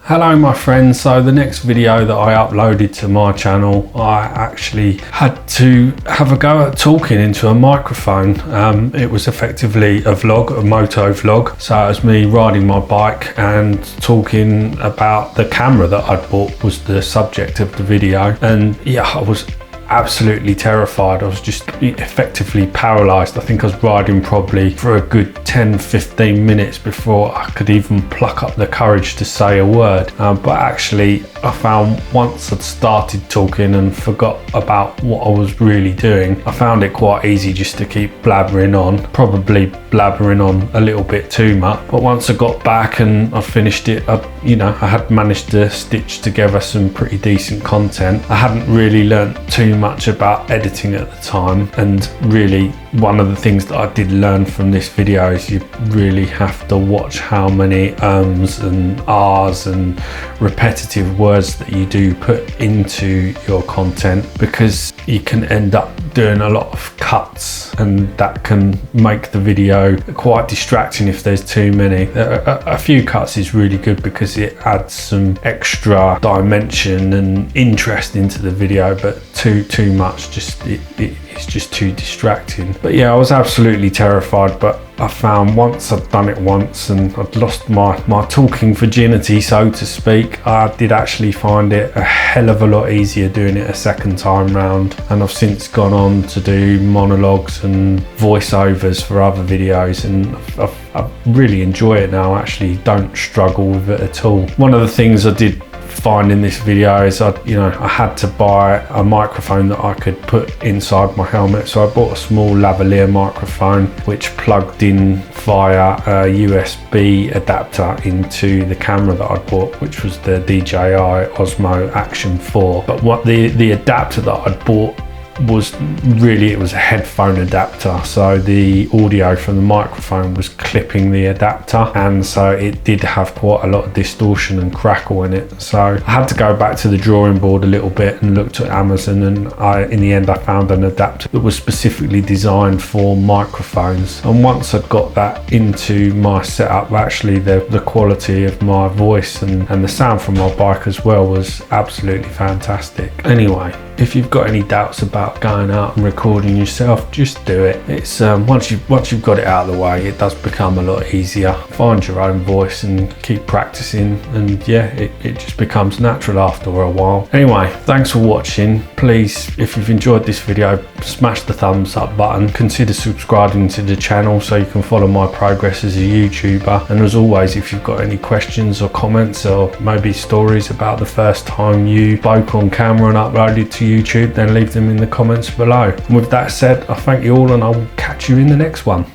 Hello my friends, so the next video that I uploaded to my channel, I actually had to have a go at talking into a microphone. It was effectively a vlog, a moto vlog. So it was me riding my bike and talking about the camera that I'd bought was the subject of the video. And yeah, I was absolutely terrified. I was just effectively paralyzed. I think I was riding probably for a good 10-15 minutes before I could even pluck up the courage to say a word. But actually I found once I'd started talking and forgot about what I was really doing, I found it quite easy just to keep blabbering on, probably blabbering on a little bit too much. But once I got back and I finished it, I had managed to stitch together some pretty decent content. I hadn't really learnt too much about editing at the time, and really one of the things that I did learn from this video is you really have to watch how many ums and ahs and repetitive words that you do put into your content, because you can end up doing a lot of cuts and that can make the video quite distracting if there's too many. A few cuts is really good because it adds some extra dimension and interest into the video, but too much, it's just too distracting. But yeah, I was absolutely terrified, but I found once I'd done it once and I'd lost my talking virginity, so to speak, I did actually find it a hell of a lot easier doing it a second time round. And I've since gone on to do monologues and voiceovers for other videos, and I really enjoy it now. I actually don't struggle with it at all. One of the things I did find in this video is I had to buy a microphone that I could put inside my helmet. So I bought a small lavalier microphone which plugged in via a USB adapter into the camera that I bought, which was the DJI Osmo Action 4. But what the adapter that I'd bought was really, it was a headphone adapter, so the audio from the microphone was clipping the adapter, and so it did have quite a lot of distortion and crackle in it. So I had to go back to the drawing board a little bit and looked at Amazon, and in the end I found an adapter that was specifically designed for microphones. And once I'd got that into my setup, actually the quality of my voice and the sound from my bike as well was absolutely fantastic. Anyway, if you've got any doubts about going out and recording yourself, just do it. It's once you've got it out of the way, it does become a lot easier. Find your own voice and keep practicing, and yeah, it just becomes natural after a while. Anyway, thanks for watching. Please, if you've enjoyed this video, smash the thumbs up button. Consider subscribing to the channel so you can follow my progress as a YouTuber. And as always, if you've got any questions or comments, or maybe stories about the first time you spoke on camera and uploaded to YouTube, then leave them in the comments below. And with that said, I thank you all, and I will catch you in the next one.